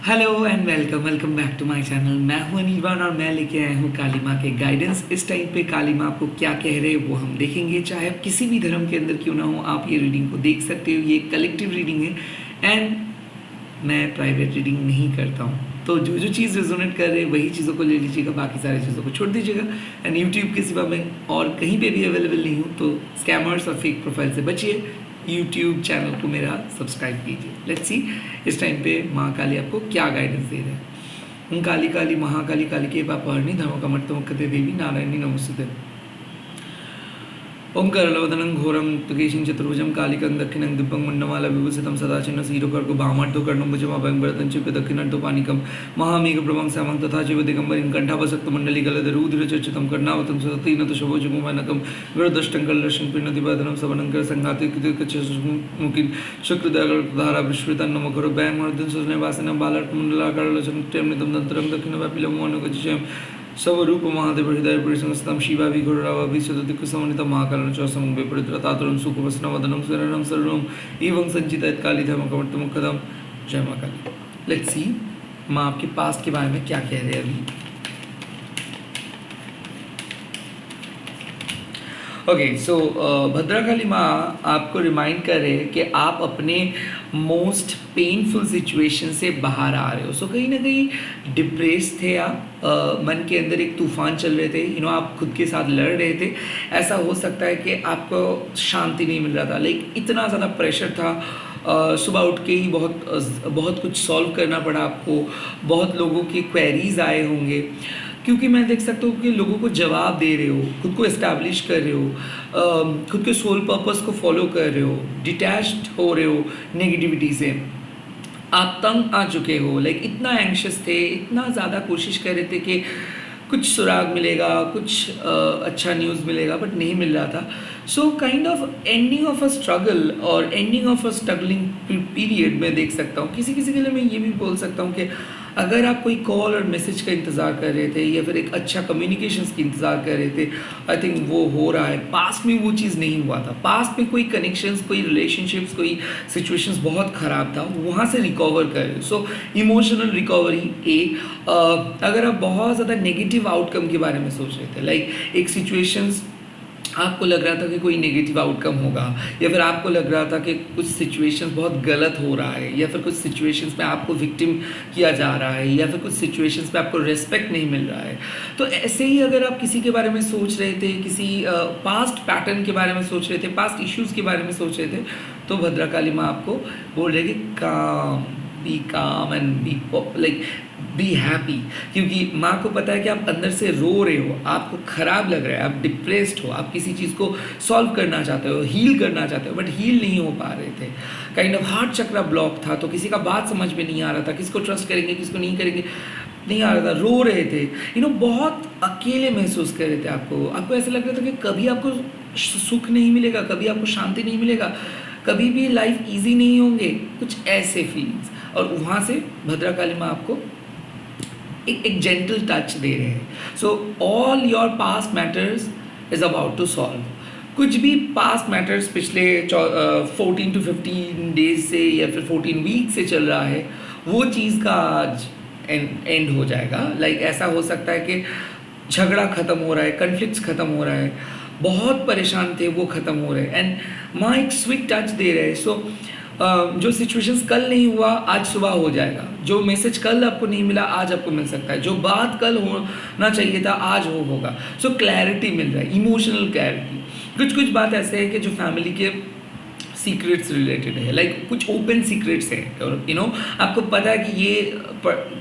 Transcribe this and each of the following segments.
Hello and welcome back to my channel. मैं हूं अनिर्बान और मैं लेके आया हूं काली माँ के गाइडेंस। इस टाइम पे काली माँ आपको क्या कह रहे हैं वो हम देखेंगे। चाहे आप किसी भी धर्म के अंदर क्यों ना हो, आप ये रीडिंग को देख सकते हो। ये कलेक्टिव रीडिंग है एंड मैं प्राइवेट रीडिंग नहीं करता हूँ। तो जो जो चीज़ रेजोनेट कर रहे हैं वही चीज़ों को ले लीजिएगा, बाकी सारी चीज़ों को छोड़ दीजिएगा। एंड यूट्यूब के सिवा मैं और कहीं पे भी अवेलेबल नहीं हूँ, तो स्कैमर्स और फेक प्रोफाइल से बचिए। यूट्यूब चैनल को मेरा सब्सक्राइब कीजिए। लेट्स सी इस टाइम पे माँ काली आपको क्या गाइडेंस दे रहे हैं। काली काली महाकाली काली के पापहरणी धर्मकमर्तमुक्कते देवी नारायणी नमस्ते। ओंकारलवदनं घोरं तुकेशिं चतुर्भुजं कालिकं दक्षिणं दिव्यं मुण्डमाला विभूषितं सदा चिन्ह शीरोकर्को भामार्तो कर्णं भुजमाभयं वरदं च दक्षिणार्धपानिकं महामेघप्रभं श्यामं तथा चैव दिगम्बरीं कण्ठाभसक्तमण्डलीगलधरूधिरचर्चितं कर्णावतं सतीनत शोभोजुमुमानकं गरुदष्टं कलदर्शं पीर्णतिपादनं सवनं संघातिमुखिं शुक्रधारा विश्रुतं नमकरो बैंगमर्दन सुजनवासनं बालार्कमण्डलाकारलचनं दन्तरं दक्षिणव्यापिलं स्वरूप महादेव हृदय परिसंस्थितं शिवाभि घोररावाभि सतदिक्समन्वितं महाकालं च समन्वय परित्रतातुरं सुखवसनवदनं शरणं सर्वं एवं संचितयत् काली धर्मकमर्तमुक्कदं। जय माँ काली। लेट्स सी माँ आपके पास्ट के बारे में क्या कह रहे हैं अभी। ओके सो भद्रकाली माँ आपको रिमाइंड कर रहे हैं कि आप अपने मोस्ट पेनफुल सिचुएशन से बाहर आ रहे हो। सो कहीं ना कहीं डिप्रेस थे आप, मन के अंदर एक तूफान चल रहे थे। आप खुद के साथ लड़ रहे थे। ऐसा हो सकता है कि आपको शांति नहीं मिल रहा था, लाइक इतना ज़्यादा प्रेशर था। सुबह उठ के ही बहुत कुछ सॉल्व करना पड़ा आपको। बहुत लोगों की क्वेरीज आए होंगे, क्योंकि मैं देख सकता हूँ कि लोगों को जवाब दे रहे हो, खुद को एस्टैब्लिश कर रहे हो, खुद के सोल पर्पस को फॉलो कर रहे हो, डिटैच्ड हो रहे हो नेगेटिविटी से। आप तंग आ चुके हो, लाइक इतना एंग्शियस थे, इतना ज़्यादा कोशिश कर रहे थे कि कुछ सुराग मिलेगा, कुछ अच्छा न्यूज़ मिलेगा, बट नहीं मिल रहा था। So kind of ending of a struggle और ending of a struggling period में देख सकता हूँ। किसी किसी के लिए मैं ये भी बोल सकता हूँ कि अगर आप कोई कॉल और मैसेज का इंतज़ार कर रहे थे या फिर एक अच्छा कम्युनिकेशंस की इंतज़ार कर रहे थे, आई थिंक वो हो रहा है। पास्ट में वो चीज़ नहीं हुआ था। पास्ट में कोई कनेक्शंस, कोई रिलेशनशिप्स, कोई सिचुएशंस बहुत ख़राब था, वहाँ से रिकवर कर रहे हो। सो इमोशनल रिकवरी अगर आप बहुत ज़्यादा नेगेटिव आउटकम के बारे में सोच रहे थे, लाइक एक सिचुएशंस आपको लग रहा था कि कोई नेगेटिव आउटकम होगा, या फिर आपको लग रहा था कि कुछ सिचुएशंस बहुत गलत हो रहा है, या फिर कुछ सिचुएशंस में आपको विक्टिम किया जा रहा है, या फिर कुछ सिचुएशंस में आपको रेस्पेक्ट नहीं मिल रहा है, तो ऐसे ही अगर आप किसी के बारे में सोच रहे थे, किसी पास्ट पैटर्न के बारे में सोच रहे थे, पास्ट इश्यूज़ के बारे में सोच रहे थे, तो भद्रकाली माँ आपको बोल रहे कि बी काम एंड बी हैप्पी। क्योंकि माँ को पता है कि आप अंदर से रो रहे हो, आपको ख़राब लग रहा है, आप डिप्रेस्ड हो, आप किसी चीज़ को सॉल्व करना चाहते हो, हील करना चाहते हो, बट हील नहीं हो पा रहे थे। Kind of heart chakra block था, तो किसी का बात समझ में नहीं आ रहा था, किसको ट्रस्ट करेंगे किसको नहीं करेंगे नहीं आ रहा था, रो रहे थे। बहुत अकेले महसूस कर रहे थे। आपको ऐसा लग रहा था कि कभी आपको सुख नहीं मिलेगा, कभी आपको शांति नहीं मिलेगा, कभी भी लाइफ ईजी नहीं होंगे, कुछ ऐसे फीलिंग्स। और वहाँ से भद्रकाली माँ आपको एक जेंटल टच दे रहे हैं। So all your past matters is about to solve. कुछ भी पास्ट मैटर्स पिछले 14 to 15 डेज से या फिर 14 वीक से चल रहा है, वो चीज़ का आज एंड हो जाएगा। लाइक ऐसा हो सकता है कि झगड़ा ख़त्म हो रहा है, कन्फ्लिक्ट्स ख़त्म हो रहा है, बहुत परेशान थे वो ख़त्म हो रहे हैं, एंड माँ एक स्वीट टच दे रहे हैं। सो जो सिचुएशंस कल नहीं हुआ आज सुबह हो जाएगा, जो मैसेज कल आपको नहीं मिला आज आपको मिल सकता है, जो बात कल होना चाहिए था आज होगा। सो क्लैरिटी मिल रहा है, इमोशनल क्लैरिटी। कुछ बात ऐसे है कि जो फैमिली के सीक्रेट्स रिलेटेड है, लाइक कुछ ओपन सीक्रेट्स है, और आपको पता है कि ये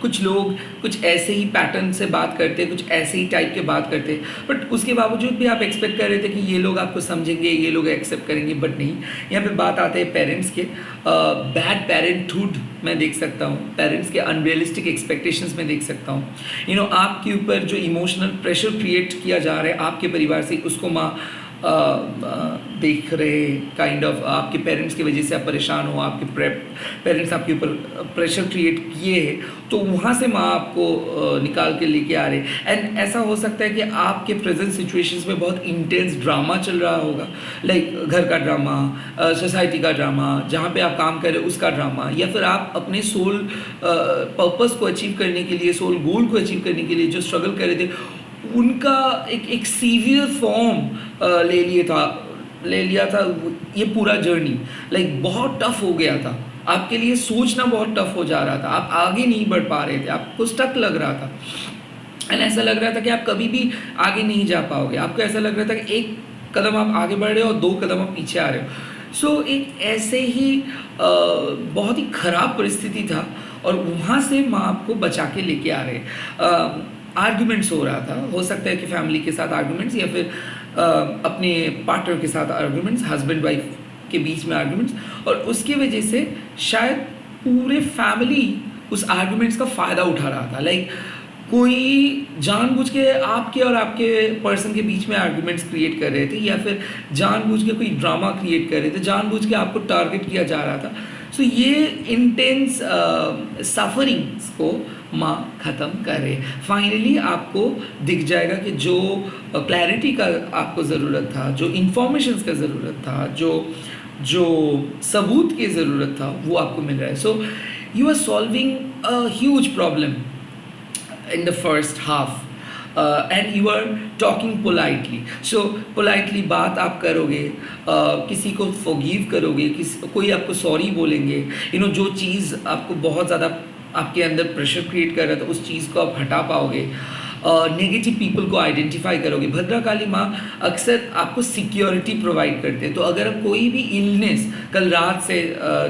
कुछ लोग कुछ ऐसे ही पैटर्न से बात करते हैं, कुछ ऐसे ही टाइप के बात करते हैं, बट उसके बावजूद भी आप एक्सपेक्ट कर रहे थे कि ये लोग आपको समझेंगे, ये लोग एक्सेप्ट करेंगे, बट नहीं। यहाँ पे बात आते हैं पेरेंट्स के बैड पेरेंटहुड मैं देख सकता हूँ, पेरेंट्स के अनरियलिस्टिक एक्सपेक्टेशंस में देख सकता हूँ। आपके ऊपर जो इमोशनल प्रेशर क्रिएट किया जा रहा है आपके परिवार से, उसको माँ देख रहे, काइंड ऑफ आपके पेरेंट्स की वजह से आप परेशान हो, आपके पेरेंट्स आपके ऊपर प्रेशर क्रिएट किए हैं, तो वहाँ से माँ आपको निकाल के लेके आ रहे। एंड ऐसा हो सकता है कि आपके प्रेजेंट सिचुएशंस में बहुत इंटेंस ड्रामा चल रहा होगा, लाइक घर का ड्रामा, सोसाइटी का ड्रामा, जहाँ पे आप काम कर रहे हो उसका ड्रामा, या फिर आप अपने सोल पर्पस को अचीव करने के लिए, सोल गोल को अचीव करने के लिए जो स्ट्रगल कर रहे थे उनका एक सीवियर फॉर्म ले लिया था। ये पूरा जर्नी लाइक बहुत टफ हो गया था आपके लिए, सोचना बहुत टफ हो जा रहा था, आप आगे नहीं बढ़ पा रहे थे, आपको स्टक लग रहा था, एंड ऐसा लग रहा था कि आप कभी भी आगे नहीं जा पाओगे। आपको ऐसा लग रहा था कि एक कदम आप आगे बढ़ रहे हो और 2 कदम आप पीछे आ रहे हो। सो एक ऐसे ही बहुत ही ख़राब परिस्थिति था, और वहाँ से माँ आपको बचा के लेके आ रहे। आर्ग्यूमेंट्स हो रहा था, हो सकता है कि फैमिली के साथ आर्ग्यूमेंट्स, या फिर अपने पार्टनर के साथ आर्ग्यूमेंट्स, हस्बैंड वाइफ के बीच में आर्ग्यूमेंट्स, और उसकी वजह से शायद पूरे फैमिली उस आर्ग्यूमेंट्स का फ़ायदा उठा रहा था। लाइक कोई जानबूझ के आपके और आपके पर्सन के बीच में आर्ग्यूमेंट्स क्रिएट कर रहे थे, या फिर जानबूझ के कोई ड्रामा क्रिएट कर रहे थे, जानबूझ के आपको टारगेट किया जा रहा था। सो ये इंटेंस सफरिंग्स को माँ ख़त्म करे। फाइनली आपको दिख जाएगा कि जो क्लैरिटी का आपको ज़रूरत था, जो इंफॉर्मेशंस का ज़रूरत था, जो सबूत की ज़रूरत था, वो आपको मिल रहा है। So you are solving a huge problem in the first half and you are talking politely. So politely बात आप करोगे, किसी को forgive करोगे, कोई आपको sorry बोलेंगे, जो चीज़ आपको बहुत ज़्यादा आपके अंदर प्रेशर क्रिएट कर रहा था उस चीज़ को आप हटा पाओगे। नेगेटिव पीपल को आइडेंटिफाई करोगे। भद्रकाली माँ अक्सर आपको सिक्योरिटी प्रोवाइड करते हैं। तो अगर कोई भी इलनेस कल रात से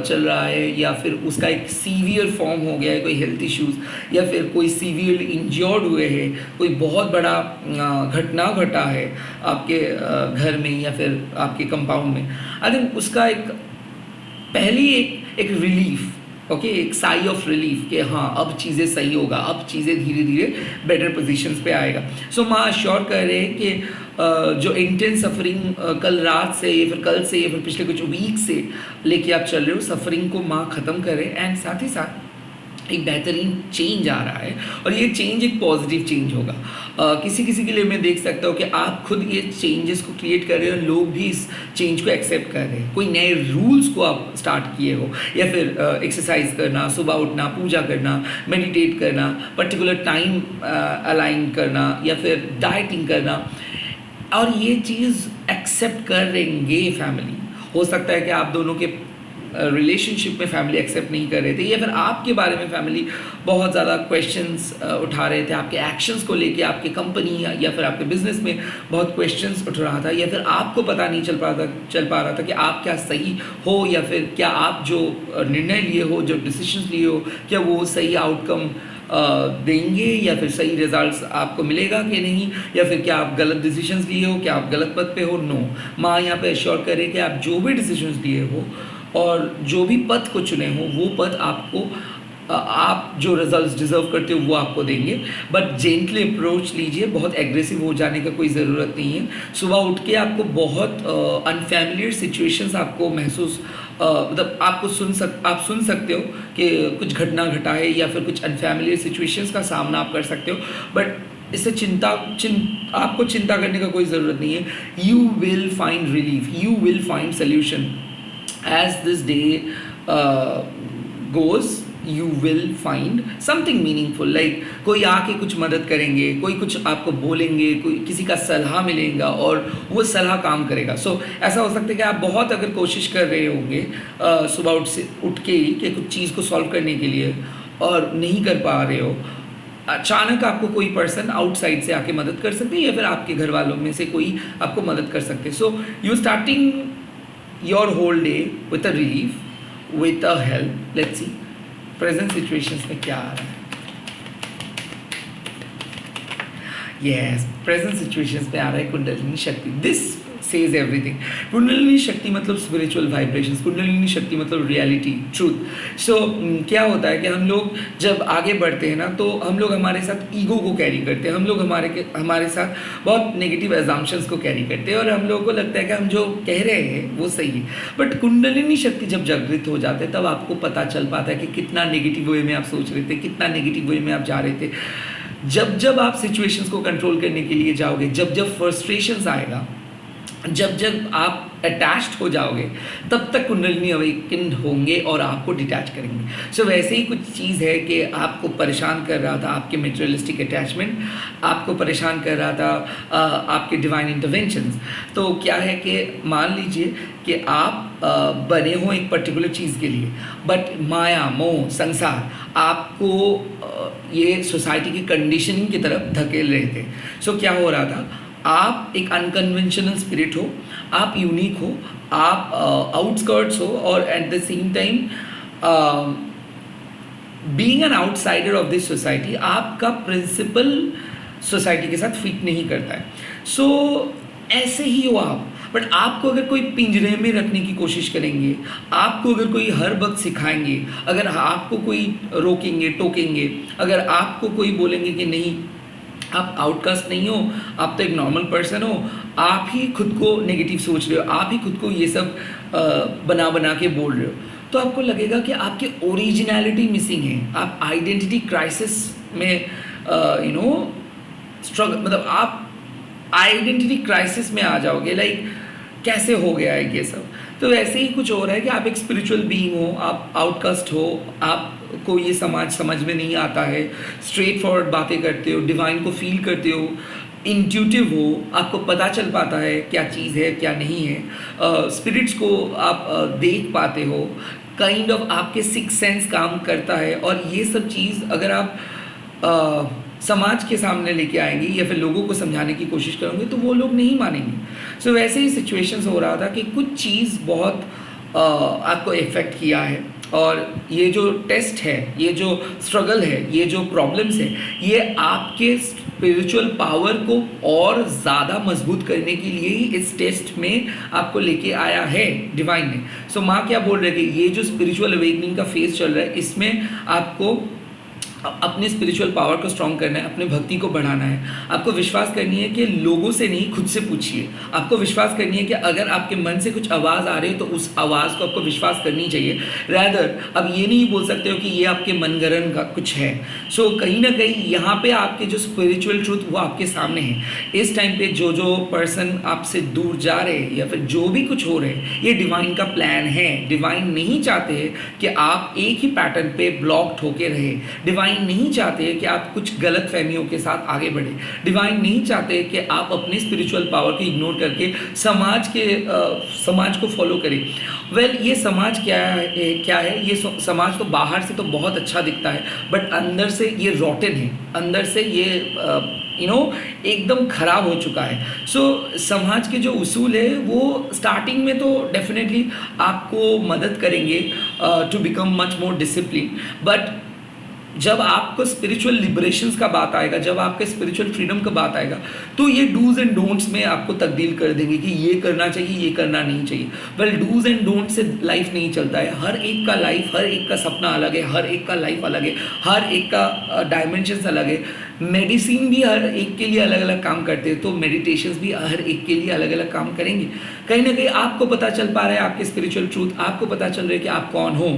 चल रहा है, या फिर उसका एक सीवियर फॉर्म हो गया है, कोई हेल्थ इश्यूज़, या फिर कोई सीवियर इंजर्ड हुए हैं, कोई बहुत बड़ा घटना घटा है आपके घर में या फिर आपके कंपाउंड में, आई थिंक उसका एक पहली एक रिलीफ, ओके, एक साई ऑफ रिलीफ कि हाँ अब चीज़ें सही होगा, अब चीज़ें धीरे धीरे बेटर पोजीशंस पे आएगा। सो माँ अश्योर कर रहे हैं कि जो इंटेंस सफरिंग कल रात से या फिर कल से या फिर पिछले कुछ वीक से लेके आप चल रहे हो, सफरिंग को माँ ख़त्म करे, एंड साथ ही साथ एक बेहतरीन चेंज आ रहा है, और ये चेंज एक पॉजिटिव चेंज होगा। किसी किसी के लिए मैं देख सकता हूँ कि आप खुद ये चेंजेस को क्रिएट कर रहे हो, लोग भी इस चेंज को एक्सेप्ट कर रहे हैं। कोई नए रूल्स को आप स्टार्ट किए हो, या फिर एक्सरसाइज करना, सुबह उठना, पूजा करना, मेडिटेट करना, पर्टिकुलर टाइम अलाइन करना, या फिर डाइटिंग करना, और ये चीज़ एक्सेप्ट करेंगे फैमिली। हो सकता है कि आप दोनों के रिलेशनशिप में फैमिली एक्सेप्ट नहीं कर रहे थे, या फिर आपके बारे में फैमिली बहुत ज़्यादा क्वेश्चंस उठा रहे थे, आपके एक्शंस को लेके, आपके कंपनी या फिर आपके बिजनेस में बहुत क्वेश्चंस उठ रहा था, या फिर आपको पता नहीं चल पा रहा था कि आप क्या सही हो, या फिर क्या आप जो निर्णय लिए हो, जो डिसीजंस लिए हो, क्या वो सही आउटकम देंगे, या फिर सही रिजल्ट्स आपको मिलेगा कि नहीं, या फिर क्या आप गलत डिसीजंस लिए हो, क्या आप गलत पथ पे हो। नो, माँ यहाँ पे एश्योर करे कि आप जो भी डिसीजंस लिए हो और जो भी पथ को चुने हो, वो पथ आपको आप जो रिजल्ट्स डिजर्व करते हो वो आपको देंगे। बट जेंटली अप्रोच लीजिए, बहुत एग्रेसिव हो जाने का कोई ज़रूरत नहीं है। सुबह उठ के आपको बहुत अनफैमिलियर सिचुएशंस आपको महसूस मतलब आप सुन सकते हो कि कुछ घटना घटा है, या फिर कुछ अनफैमिलियर सिचुएशंस का सामना आप कर सकते हो, बट इससे आपको चिंता करने का कोई ज़रूरत नहीं है। You will find relief, you will find solution as this day goes, you will find something meaningful, like कोई आके कुछ मदद करेंगे, कोई कुछ आपको बोलेंगे, कोई किसी का सलाह मिलेगा और वो सलाह काम करेगा। सो ऐसा हो सकता है कि आप बहुत अगर कोशिश कर रहे होंगे सुबह उठ के ही कि कुछ चीज़ को सॉल्व करने के लिए, और नहीं कर पा रहे हो, अचानक आपको कोई पर्सन आउटसाइड से आके मदद कर सकते हैं, या फिर आपके घर वालों में से कोई आपको मदद कर सकते हैं। So you starting your whole day with a relief, with a help. Let's see present situations में क्या आ रहा है। Yes, present situations में आ रहा है कुंडलिनी शक्ति। This says everything. कुंडलिनी शक्ति मतलब स्पिरिचुअल वाइब्रेशंस, कुंडलिनी शक्ति मतलब रियलिटी, ट्रूथ। सो क्या होता है कि हम लोग जब आगे बढ़ते हैं ना, तो हम लोग हमारे साथ ईगो को कैरी करते हैं, हम लोग हमारे साथ बहुत नेगेटिव एजम्पशंस को कैरी करते हैं, और हम लोगों को लगता है कि हम जो कह रहे हैं वो सही है। बट कुंडलिनी शक्ति जब जागृत हो जाते हैं, तब आपको पता चल पाता है कि कितना नेगेटिव वे में आप सोच रहे थे, कितना नेगेटिव वे में आप जा रहे थे। जब जब आप सिचुएशंस को कंट्रोल करने के लिए जाओगे, जब जब फ्रस्ट्रेशंस आएगा, जब जब आप अटैच्ड हो जाओगे, तब तक कुंडलिनी अवेकन होंगे और आपको डिटैच करेंगे। सो वैसे ही कुछ चीज़ है कि आपको परेशान कर रहा था आपके मटेरियलिस्टिक अटैचमेंट, आपको परेशान कर रहा था आपके डिवाइन इंटरवेंशंस। तो क्या है कि मान लीजिए कि आप बने हो एक पर्टिकुलर चीज़ के लिए, बट माया, मोह, संसार आपको ये सोसाइटी की कंडीशनिंग की तरफ धकेल रहे थे। सो क्या हो रहा था, आप एक अनकन्वेंशनल स्पिरिट हो, आप यूनिक हो, आप आउटस्कर्ट्स हो, और at the same time being an outsider of this society, आपका प्रिंसिपल सोसाइटी के साथ फिट नहीं करता है। सो ऐसे ही हो आप। बट आपको अगर कोई पिंजरे में रखने की कोशिश करेंगे, आपको अगर कोई हर वक्त सिखाएंगे, अगर आपको कोई रोकेंगे टोकेंगे, अगर आपको कोई बोलेंगे कि नहीं आप आउटकास्ट नहीं हो, आप तो एक नॉर्मल पर्सन हो, आप ही खुद को नेगेटिव सोच रहे हो, आप ही खुद को ये सब बना के बोल रहे हो, तो आपको लगेगा कि आपकी ओरिजिनलिटी मिसिंग है। आप आइडेंटिटी क्राइसिस में स्ट्रगल, मतलब आप आइडेंटिटी क्राइसिस में आ जाओगे, लाइक कैसे हो गया है ये सब। तो ऐसे ही कुछ हो रहा है कि आप एक स्पिरिचुअल बीइंग हो, आप आउटकास्ट हो, आपको ये समाज समझ में नहीं आता है, स्ट्रेट फॉरवर्ड बातें करते हो, डिवाइन को फील करते हो, इंट्यूटिव हो, आपको पता चल पाता है क्या चीज़ है क्या नहीं है, स्पिरिट्स को आप देख पाते हो, काइंड ऑफ आपके सिक्स सेंस काम करता है। और ये सब चीज़ अगर आप समाज के सामने लेके आएंगे या फिर लोगों को समझाने की कोशिश करोगे, तो वो लोग नहीं मानेंगे। सो वैसे ही सिचुएशंस हो रहा था कि कुछ चीज़ बहुत आपको इफ़ेक्ट किया है, और ये जो टेस्ट है, ये जो स्ट्रगल है, ये जो प्रॉब्लम्स है, ये आपके स्पिरिचुअल पावर को और ज़्यादा मजबूत करने के लिए ही इस टेस्ट में आपको लेके आया है डिवाइन ने। सो माँ क्या बोल रहे कि ये जो स्पिरिचुअल अवेकनिंग का फेज चल रहा है, इसमें आपको अपने स्पिरिचुअल पावर को स्ट्रॉन्ग करना है, अपने भक्ति को बढ़ाना है। आपको विश्वास करनी है कि लोगों से नहीं, खुद से पूछिए। आपको विश्वास करनी है कि अगर आपके मन से कुछ आवाज़ आ रही है तो उस आवाज़ को आपको विश्वास करनी चाहिए। रैदर अब ये नहीं बोल सकते हो कि ये आपके मनगढ़ंत का कुछ है। सो कहीं ना कहीं यहाँ पे आपके जो स्पिरिचुअल ट्रूथ वो आपके सामने है। इस टाइम पे जो पर्सन आपसे दूर जा रहे हैं या फिर जो भी कुछ हो रहे हैं, ये डिवाइन का प्लान है। डिवाइन नहीं चाहते कि आप एक ही पैटर्न पे ब्लॉक्ड होके रहे। डिवाइन नहीं चाहते कि आप कुछ गलत फहमियों के साथ आगे बढ़े। डिवाइन नहीं चाहते कि आप अपने स्पिरिचुअल पावर को इग्नोर करके समाज को फॉलो करें। वेल ये समाज क्या है, ये समाज तो बाहर से तो बहुत अच्छा दिखता है, बट अंदर से ये रॉटन है, अंदर से ये एकदम खराब हो चुका है। सो समाज के जो उसूल है वो स्टार्टिंग में तो डेफिनेटली आपको मदद करेंगे to become much more discipline, but जब आपको स्पिरिचुअल लिबरेशंस का बात आएगा, जब आपके स्पिरिचुअल फ्रीडम का बात आएगा, तो ये डूज एंड डोंट्स में आपको तब्दील कर देंगे कि ये करना चाहिए, ये करना नहीं चाहिए। वेल डूज एंड डोंट्स से लाइफ नहीं चलता है। हर एक का लाइफ, हर एक का सपना अलग है, हर एक का लाइफ अलग है, हर एक का डायमेंशंस अलग है। मेडिसिन भी हर एक के लिए अलग अलग काम करते हैं, तो मेडिटेशंस भी हर एक के लिए अलग अलग काम करेंगे। कहीं ना कहीं आपको पता चल पा रहा है आपके स्पिरिचुअल ट्रूथ, आपको पता चल रहा है कि आप कौन हो,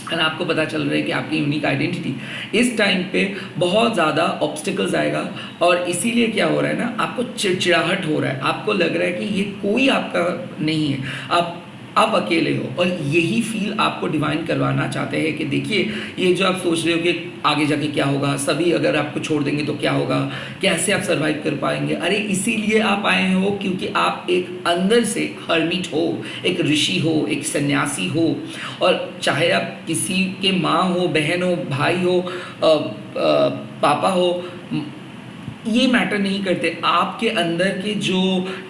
और आपको पता चल रहा है कि आपकी यूनिक आइडेंटिटी। इस टाइम पे बहुत ज़्यादा ऑब्स्टिकल्स आएगा, और इसीलिए क्या हो रहा है ना, आपको चिड़चिड़ाहट हो रहा है, आपको लग रहा है कि ये कोई आपका नहीं है, आप अकेले हो। और यही फील आपको डिवाइन करवाना चाहते हैं कि देखिए ये जो आप सोच रहे हो कि आगे जाके क्या होगा, सभी अगर आपको छोड़ देंगे तो क्या होगा, कैसे आप सर्वाइव कर पाएंगे। अरे इसीलिए आप आए हो क्योंकि आप एक अंदर से हर्मिट हो, एक ऋषि हो, एक सन्यासी हो। और चाहे आप किसी के माँ हो, बहन हो, भाई हो, पापा हो, ये मैटर नहीं करते। आपके अंदर के जो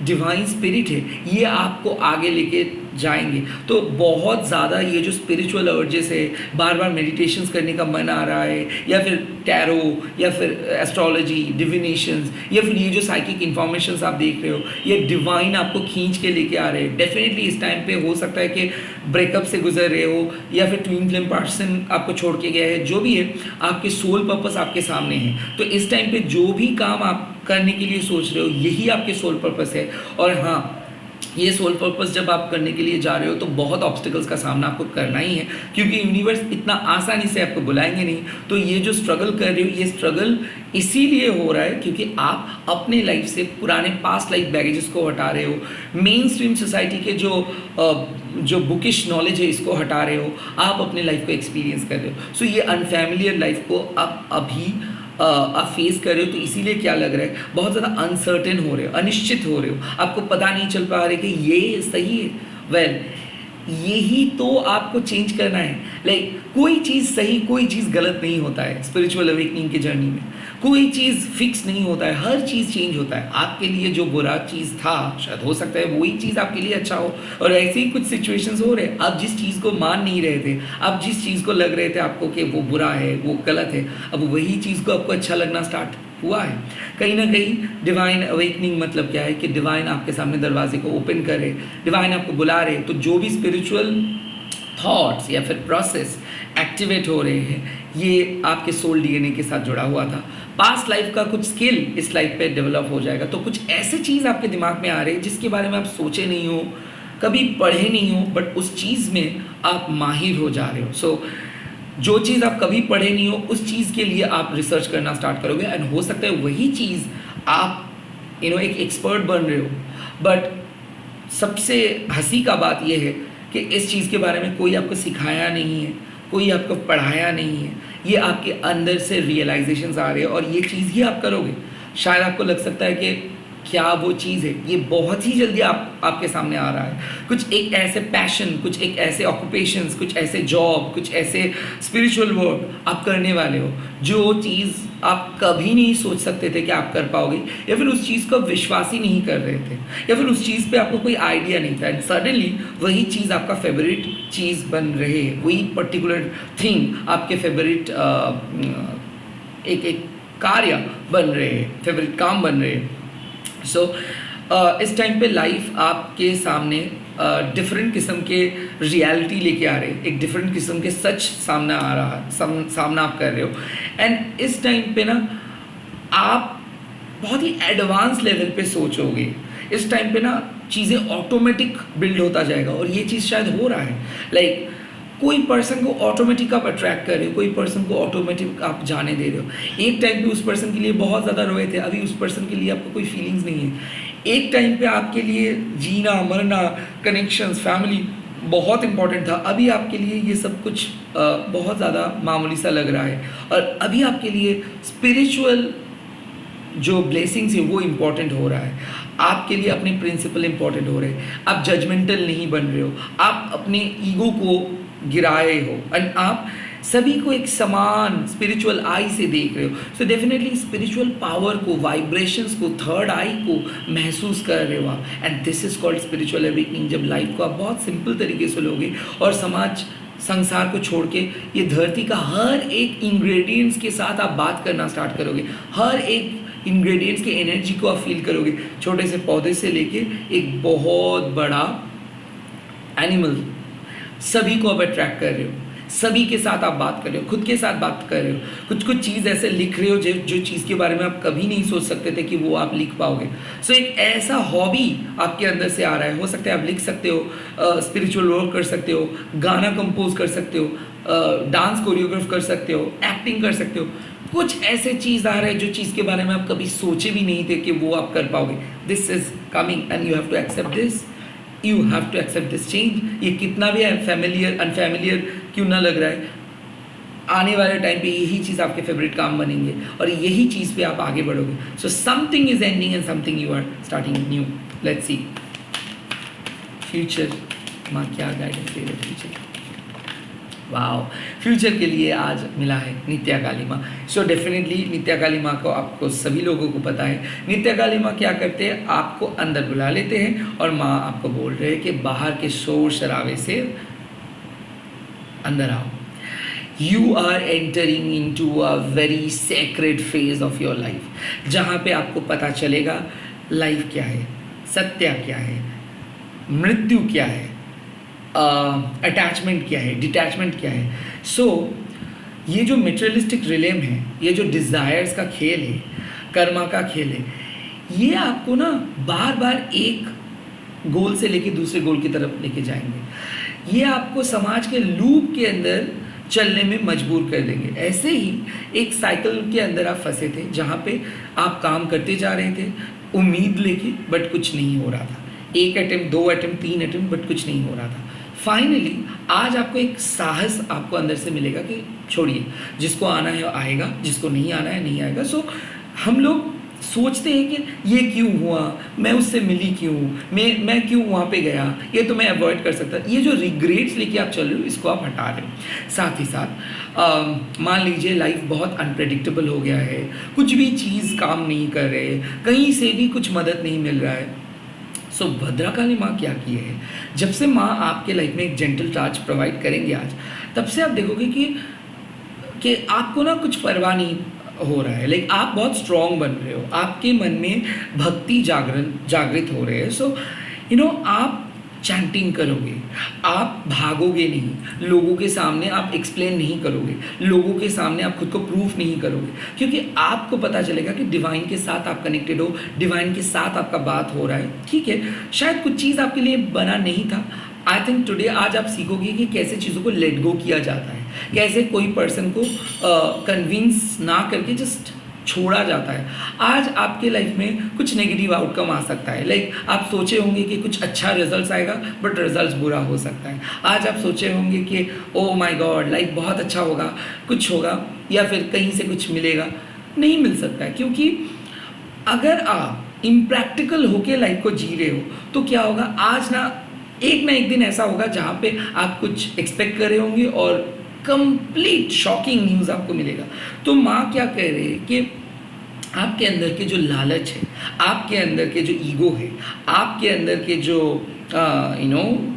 डिवाइन स्पिरिट है ये आपको आगे लेके जाएंगे। तो बहुत ज़्यादा ये जो स्पिरिचुअल अर्जेस है, बार बार मेडिटेशंस करने का मन आ रहा है, या फिर टैरो, या फिर एस्ट्रोलॉजी, डिविनेशंस, या फिर ये जो साइकिक इन्फॉर्मेशंस आप देख रहे हो, ये डिवाइन आपको खींच के लेके आ रहे हैं। डेफिनेटली इस टाइम पे हो सकता है कि ब्रेकअप से गुजर रहे हो, या फिर ट्विन फ्लेम पर्सन आपको छोड़ के गया है, जो भी है आपके सोल पर्पस आपके सामने है। तो इस टाइम पे जो भी काम आप करने के लिए सोच रहे हो, यही आपके सोल पर्पस है। और हाँ, ये सोल पर्पस जब आप करने के लिए जा रहे हो तो बहुत ऑब्स्टिकल्स का सामना आपको करना ही है, क्योंकि यूनिवर्स इतना आसानी से आपको बुलाएंगे नहीं। तो ये जो स्ट्रगल कर रहे हो, ये स्ट्रगल इसीलिए हो रहा है क्योंकि आप अपने लाइफ से पुराने पास्ट लाइफ बैगेजेस को हटा रहे हो, मेन स्ट्रीम सोसाइटी के जो बुकिश नॉलेज है इसको हटा रहे हो, आप अपने लाइफ को एक्सपीरियंस कर रहे हो। सो ये अनफैमिलियर लाइफ को आप अभी आप फेस कर रहे हो। तो इसीलिए क्या लग रहा है, बहुत ज़्यादा अनसर्टेन हो रहे हो, अनिश्चित हो रहे हो, आपको पता नहीं चल पा रहे कि ये सही है। वेल, यही तो आपको चेंज करना है। लाइक कोई चीज़ सही, कोई चीज़ गलत नहीं होता है स्पिरिचुअल अवेकनिंग की जर्नी में। कोई चीज़ फिक्स नहीं होता है, हर चीज़ चेंज होता है। आपके लिए जो बुरा चीज़ था, शायद हो सकता है वही चीज़ आपके लिए अच्छा हो। और ऐसे ही कुछ सिचुएशंस हो रहे हैं, आप जिस चीज़ को मान नहीं रहे थे, आप जिस चीज़ को लग रहे थे आपको कि वो बुरा है, वो गलत है, अब वही चीज़ को आपको अच्छा लगना स्टार्ट हुआ है। कहीं ना कहीं डिवाइन अवेकनिंग मतलब क्या है कि डिवाइन आपके सामने दरवाजे को ओपन करे, डिवाइन आपको बुला रहे। तो जो भी स्पिरिचुअल थॉट्स या फिर प्रोसेस एक्टिवेट हो रहे हैं, ये आपके सोल डीएनए के साथ जुड़ा हुआ था। पास्ट लाइफ का कुछ स्किल इस लाइफ पे डेवलप हो जाएगा। तो कुछ ऐसे चीज़ आपके दिमाग में आ रहे हैं जिसके बारे में आप सोचे नहीं हो, कभी पढ़े नहीं हो, बट उस चीज़ में आप माहिर हो जा रहे हो। सो जो चीज़ आप कभी पढ़े नहीं हो, उस चीज़ के लिए आप रिसर्च करना स्टार्ट करोगे, एंड हो सकता है वही चीज़ आप एक एक्सपर्ट बन रहे हो। बट सबसे हंसी का बात यह है कि इस चीज़ के बारे में कोई आपको सिखाया नहीं है, कोई आपको पढ़ाया नहीं है। ये आपके अंदर से रियलाइजेशंस आ रहे हैं और ये चीज़ ही आप करोगे। शायद आपको लग सकता है कि क्या वो चीज़ है, ये बहुत ही जल्दी आपके सामने आ रहा है। कुछ एक ऐसे पैशन, कुछ एक ऐसे ऑक्यूपेशंस, कुछ ऐसे जॉब, कुछ ऐसे स्पिरिचुअल वर्क आप करने वाले हो जो चीज़ आप कभी नहीं सोच सकते थे कि आप कर पाओगे, या फिर उस चीज़ को विश्वास ही नहीं कर रहे थे, या फिर उस चीज़ पे आपको कोई आइडिया नहीं था। एंड सडनली वही चीज़ आपका फेवरेट चीज़ बन रहे है, वही पर्टिकुलर थिंग आपके फेवरेट एक कार्य बन रहे हैं, फेवरेट काम बन रहे हैं। सो इस टाइम पे लाइफ आपके सामने डिफरेंट किस्म के रियलिटी लेके आ रहे हैं, एक डिफरेंट किस्म के सच सामना आ रहा है, सामना आप कर रहे हो। एंड इस टाइम पे ना आप बहुत ही एडवांस लेवल पे सोचोगे। इस टाइम पे ना चीज़ें ऑटोमेटिक बिल्ड होता जाएगा, और ये चीज़ शायद हो रहा है। लाइक कोई पर्सन को ऑटोमेटिक आप अट्रैक्ट कर रहे हो, कोई पर्सन को ऑटोमेटिक आप जाने दे रहे हो। एक टाइम पे उस पर्सन के लिए बहुत ज़्यादा रोए थे, अभी उस पर्सन के लिए आपको कोई फीलिंग्स नहीं है। एक टाइम पे आपके लिए जीना मरना, कनेक्शंस, फैमिली बहुत इंपॉर्टेंट था, अभी आपके लिए ये सब कुछ बहुत ज़्यादा मामूली सा लग रहा है। और अभी आपके लिए स्पिरिचुअल जो ब्लेसिंग्स है वो इम्पॉर्टेंट हो रहा है, आपके लिए अपने प्रिंसिपल इम्पॉर्टेंट हो रहे हैं। आप जजमेंटल नहीं बन रहे हो, आप अपने ईगो को गिराए हो, एंड आप सभी को एक समान स्पिरिचुअल आई से देख रहे हो। सो डेफिनेटली स्पिरिचुअल पावर को, वाइब्रेशंस को, थर्ड आई को महसूस कर रहे हो आप, and this is called spiritual awakening. जब लाइफ को आप बहुत सिंपल तरीके से लोगे और समाज संसार को छोड़ के ये धरती का हर एक इंग्रेडिएंट्स के साथ आप बात करना स्टार्ट करोगे, हर एक इंग्रेडिएंट्स की एनर्जी को आप फील करोगे, छोटे से पौधे से लेके एक बहुत बड़ा एनिमल, सभी को आप अट्रैक्ट कर रहे हो, सभी के साथ आप बात कर रहे हो, खुद के साथ बात कर रहे हो, कुछ चीज़ ऐसे लिख रहे हो जो चीज़ के बारे में आप कभी नहीं सोच सकते थे कि वो आप लिख पाओगे। सो एक ऐसा हॉबी आपके अंदर से आ रहा है। हो सकता है आप लिख सकते हो, स्पिरिचुअल वर्क कर सकते हो, गाना कंपोज कर सकते हो, डांस कोरियोग्राफ कर सकते हो, एक्टिंग कर सकते हो। कुछ ऐसे चीज़ आ रहे हैं जो चीज़ के बारे में आप कभी सोचे भी नहीं थे कि वो आप कर पाओगे। This is coming and you have to accept this, you have to accept this change. ये कितना भी फैमिलियर अनफैमिलियर क्यों ना लग रहा है, आने वाले टाइम पे यही चीज़ आपके फेवरेट काम बनेंगे और यही चीज़ पे आप आगे बढ़ोगे। So something is ending and something you are starting new. Let's see future माँ क्या गाइडेंस दे रहे फ्यूचर। वाओ, फ्यूचर के लिए आज मिला है नित्या काली माँ। सो डेफिनेटली नित्या काली माँ को आपको सभी लोगों को पता है। नित्या काली माँ क्या करते हैं, आपको अंदर बुला लेते हैं और माँ आपको बोल रहे हैं कि बाहर के शोर शराबे से अंदर आओ। You are entering into a very sacred phase of your life, जहाँ पे आपको पता चलेगा लाइफ क्या है, सत्य क्या है, मृत्यु क्या है, अटैचमेंट क्या है, डिटैचमेंट क्या है। सो ये जो मटेरियलिस्टिक रिलेम है, ये जो डिज़ायर्स का खेल है, कर्मा का खेल है, ये आपको ना बार बार एक गोल से लेके दूसरे गोल की तरफ लेके जाएंगे। ये आपको समाज के लूप के अंदर चलने में मजबूर कर देंगे। ऐसे ही एक साइकिल के अंदर आप फंसे थे, जहाँ पे आप काम करते जा रहे थे उम्मीद लेके, बट कुछ नहीं हो रहा था। एक अटेम्प्ट, 2 अटेम्प्ट, 3 अटेम्प्ट, बट कुछ नहीं हो रहा था। फाइनली आज आपको एक साहस आपको अंदर से मिलेगा कि छोड़िए, जिसको आना है आएगा, जिसको नहीं आना है नहीं आएगा। सो हम लोग सोचते हैं कि ये क्यों हुआ, मैं उससे मिली क्यों, मैं क्यों वहाँ पे गया, ये तो मैं अवॉइड कर सकता। ये जो रिग्रेट्स लेके आप चल रहे हो, इसको आप हटा रहे हो। साथ ही साथ मान लीजिए लाइफ बहुत अनप्रेडिक्टेबल हो गया है, कुछ भी चीज़ काम नहीं कर रहे, कहीं से भी कुछ मदद नहीं मिल रहा है। सो भद्रकाली माँ क्या किए है, जब से माँ आपके लाइफ में एक जेंटल टच प्रोवाइड करेंगे आज, तब से आप देखोगे कि आपको ना कुछ परवाह नहीं हो रहा है। लाइक आप बहुत स्ट्रॉन्ग बन रहे हो, आपके मन में भक्ति जागृत हो रहे हैं। सो आप चैंटिंग करोगे, आप भागोगे नहीं, लोगों के सामने आप एक्सप्लेन नहीं करोगे, लोगों के सामने आप खुद को प्रूफ नहीं करोगे, क्योंकि आपको पता चलेगा कि डिवाइन के साथ आप कनेक्टेड हो, डिवाइन के साथ आपका बात हो रहा है। ठीक है, शायद कुछ चीज़ आपके लिए बना नहीं था। आई थिंक टुडे आज आप सीखोगे कि कैसे चीज़ों को लेट गो किया जाता है, कैसे कोई पर्सन को कन्विंस ना करके जस्ट छोड़ा जाता है। आज आपके लाइफ में कुछ नेगेटिव आउटकम आ सकता है। लाइक आप सोचे होंगे कि कुछ अच्छा रिजल्ट्स आएगा, बट रिजल्ट्स बुरा हो सकता है। आज आप सोचे होंगे कि ओ माय गॉड लाइफ बहुत अच्छा होगा, कुछ होगा, या फिर कहीं से कुछ मिलेगा, नहीं मिल सकता है। क्योंकि अगर आप इम्प्रैक्टिकल होके लाइफ को जी रहे हो तो क्या होगा, आज ना एक दिन ऐसा होगा जहाँ पे आप कुछ एक्सपेक्ट कर रहे होंगे और कंप्लीट शॉकिंग न्यूज़ आपको मिलेगा। तो माँ क्या कह रहे हैं कि आपके अंदर के जो लालच है, आपके अंदर के जो ईगो है, आपके अंदर के जो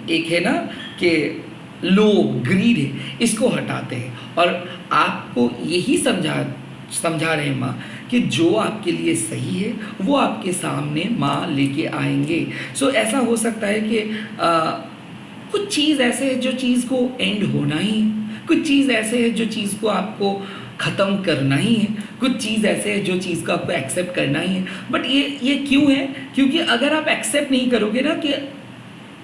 एक है ना कि लोभ, ग्रीड है, इसको हटाते हैं और आपको यही समझा रहे हैं माँ कि जो आपके लिए सही है वो आपके सामने माँ लेके आएंगे। सो ऐसा हो सकता है कि कुछ चीज़ ऐसे है जो चीज़ को एंड होना ही है, कुछ चीज़ ऐसे है जो चीज़ को आपको ख़त्म करना ही है, कुछ चीज़ ऐसे है जो चीज़ को आपको एक्सेप्ट करना ही है। बट ये क्यों है, क्योंकि अगर आप एक्सेप्ट नहीं करोगे ना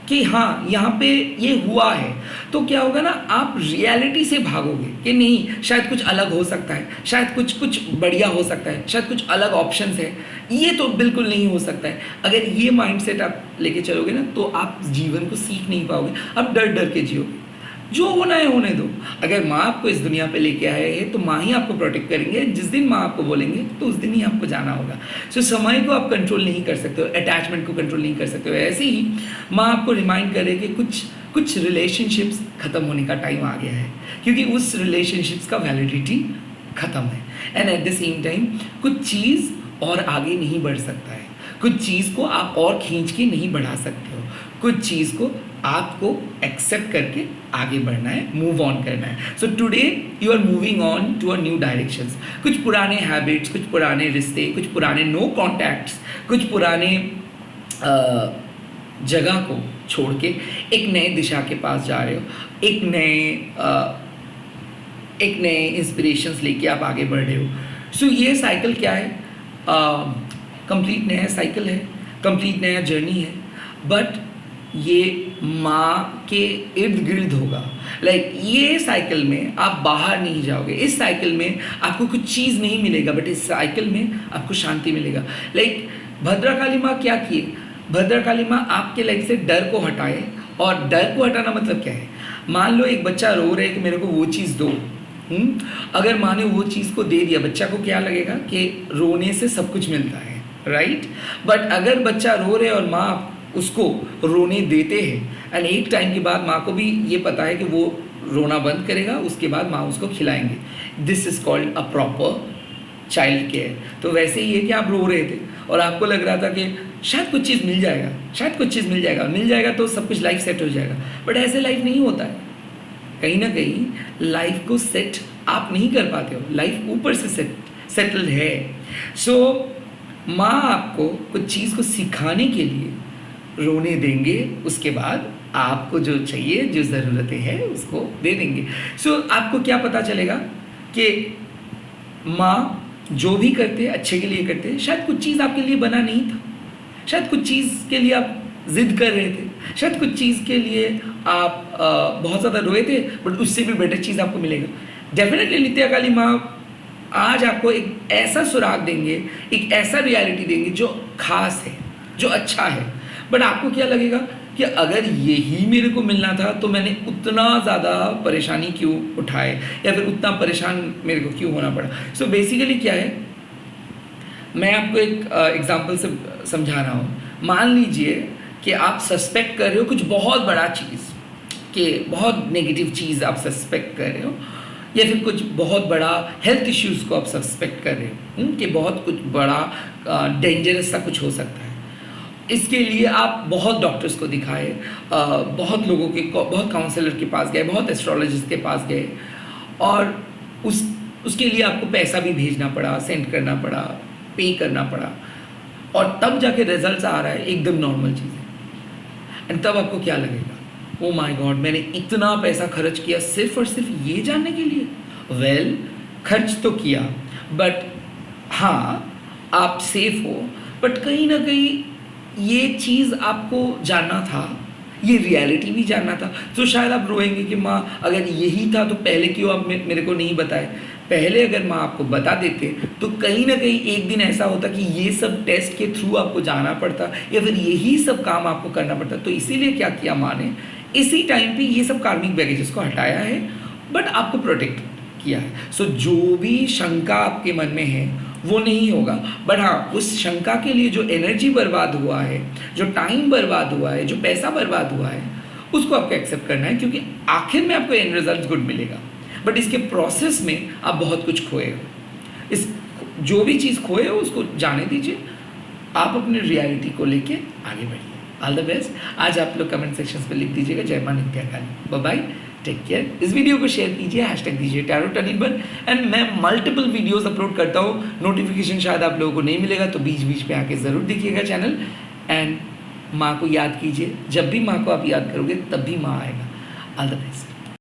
कि हाँ यहाँ पे ये हुआ है, तो क्या होगा ना, आप रियलिटी से भागोगे कि नहीं, शायद कुछ अलग हो सकता है, शायद कुछ बढ़िया हो सकता है, शायद कुछ अलग ऑप्शंस है, ये तो बिल्कुल नहीं हो सकता है। अगर ये माइंडसेट आप लेके चलोगे ना, तो आप जीवन को सीख नहीं पाओगे, आप डर डर के जियोगे। जो होना है होने दो। अगर माँ आपको इस दुनिया पे लेके आए हैं तो माँ ही आपको प्रोटेक्ट करेंगे। जिस दिन माँ आपको बोलेंगे तो उस दिन ही आपको जाना होगा। सो समय को आप कंट्रोल नहीं कर सकते हो, अटैचमेंट को कंट्रोल नहीं कर सकते हो। ऐसे ही माँ आपको रिमाइंड करे कि कुछ रिलेशनशिप्स ख़त्म होने का टाइम आ गया है, क्योंकि उस रिलेशनशिप्स का वैलिडिटी ख़त्म है। And at the same time कुछ चीज़ और आगे नहीं बढ़ सकता है, कुछ चीज़ को आप और खींच के नहीं बढ़ा सकते हो, कुछ चीज़ को आपको एक्सेप्ट करके आगे बढ़ना है, मूव ऑन करना है। So today you are moving on to a new directions. कुछ पुराने हैबिट्स, कुछ पुराने रिश्ते, कुछ पुराने नो कॉन्टैक्ट्स, कुछ पुराने जगह को छोड़ के एक नए दिशा के पास जा रहे हो, एक नए इंस्पिरेशंस लेके आप आगे बढ़ रहे हो। सो ये साइकिल क्या है, कंप्लीट नया साइकिल है, कंप्लीट नया जर्नी है, बट ये माँ के इर्द गिर्द होगा। लाइक ये साइकिल में आप बाहर नहीं जाओगे, इस साइकिल में आपको कुछ चीज़ नहीं मिलेगा, बट इस साइकिल में आपको शांति मिलेगा। लाइक भद्रकाली माँ क्या किए, भद्रकाली माँ आपके लाइफ से डर को हटाए। और डर को हटाना मतलब क्या है, मान लो एक बच्चा रो रहा है कि मेरे को वो चीज़ दो, अगर माँ ने वो चीज़ को दे दिया, बच्चा को क्या लगेगा कि रोने से सब कुछ मिलता है, राइट। बट अगर बच्चा रो रहे और माँ उसको रोने देते हैं, एंड एक टाइम के बाद माँ को भी ये पता है कि वो रोना बंद करेगा, उसके बाद माँ उसको खिलाएंगे। This is called a proper child care. तो वैसे ही है कि आप रो रहे थे और आपको लग रहा था कि शायद कुछ चीज़ मिल जाएगा, शायद कुछ चीज़ मिल जाएगा तो सब कुछ लाइफ सेट हो जाएगा, बट ऐसे लाइफ नहीं होता है। कहीं ना कहीं लाइफ को सेट आप नहीं कर पाते हो, लाइफ ऊपर से सेटल्ड है। सो माँ आपको कुछ चीज़ को सिखाने के लिए रोने देंगे, उसके बाद आपको जो चाहिए, जो ज़रूरतें हैं उसको दे देंगे। सो आपको क्या पता चलेगा कि माँ जो भी करते अच्छे के लिए करते। शायद कुछ चीज़ आपके लिए बना नहीं था, शायद कुछ चीज़ के लिए आप जिद कर रहे थे, शायद कुछ चीज़ के लिए आप बहुत ज़्यादा रोए थे, बट उससे भी बेटर चीज़ आपको मिलेगा। डेफिनेटली नित्या काली माँ आज आपको एक ऐसा सुराग देंगे, एक ऐसा रियलिटी देंगे जो खास है, जो अच्छा है। बट आपको क्या लगेगा कि अगर यही मेरे को मिलना था तो मैंने उतना ज़्यादा परेशानी क्यों उठाए, या फिर उतना परेशान मेरे को क्यों होना पड़ा। सो बेसिकली क्या है, मैं आपको एक एग्जांपल से समझा रहा हूँ। मान लीजिए कि आप सस्पेक्ट कर रहे हो कुछ बहुत बड़ा चीज़, कि बहुत नेगेटिव चीज़ आप सस्पेक्ट कर रहे हो, या फिर कुछ बहुत बड़ा हेल्थ इश्यूज़ को आप सस्पेक्ट कर रहे हो कि बहुत कुछ बड़ा डेंजरस सा कुछ हो सकता है। इसके लिए आप बहुत डॉक्टर्स को दिखाए, बहुत लोगों के, बहुत काउंसलर के पास गए, बहुत एस्ट्रोलॉजिस्ट के पास गए, और उसके लिए आपको पैसा भी भेजना पड़ा, सेंड करना पड़ा, पे करना पड़ा, और तब जाके रिजल्ट आ रहा है एकदम नॉर्मल चीज़ है। एंड तब आपको क्या लगेगा, ओ माय गॉड, मैंने इतना पैसा खर्च किया सिर्फ और सिर्फ ये जानने के लिए। वेल, खर्च तो किया, बट हाँ आप सेफ हो, बट कहीं ना कहीं ये चीज़ आपको जानना था, ये रियलिटी भी जानना था। तो शायद आप रोएंगे कि माँ अगर यही था तो पहले क्यों आप मेरे को नहीं बताए। पहले अगर माँ आपको बता देते तो कहीं ना कहीं एक दिन ऐसा होता कि ये सब टेस्ट के थ्रू आपको जाना पड़ता, या फिर यही सब काम आपको करना पड़ता। तो इसीलिए क्या किया माँ ने, इसी टाइम पे ये सब कार्मिक बैगेजेस को हटाया है, बट आपको प्रोटेक्ट किया है। सो जो भी शंका आपके मन में है वो नहीं होगा, बट हाँ उस शंका के लिए जो एनर्जी बर्बाद हुआ है, जो टाइम बर्बाद हुआ है, जो पैसा बर्बाद हुआ है, उसको आपको एक्सेप्ट करना है, क्योंकि आखिर में आपको एंड रिजल्ट गुड मिलेगा। बट इसके प्रोसेस में आप बहुत कुछ खोए हो। इस जो भी चीज़ खोए हो उसको जाने दीजिए, आप अपने रियलिटी को लेके आगे बढ़िए। All the best. आज आप लोग कमेंट सेक्शंस पे लिख दीजिएगा जय मां Nitya Kali. Bye bye, take care. इस वीडियो को शेयर कीजिए, हैशटैग दीजिए टैरो टर्निंग पर। एंड मैं मल्टीपल वीडियोस अपलोड करता हूँ, नोटिफिकेशन शायद आप लोगों को नहीं मिलेगा, तो बीच बीच पे आके ज़रूर देखिएगा चैनल। एंड माँ को याद कीजिए, जब भी माँ को आप याद करोगे तब भी माँ आएगा। All the best.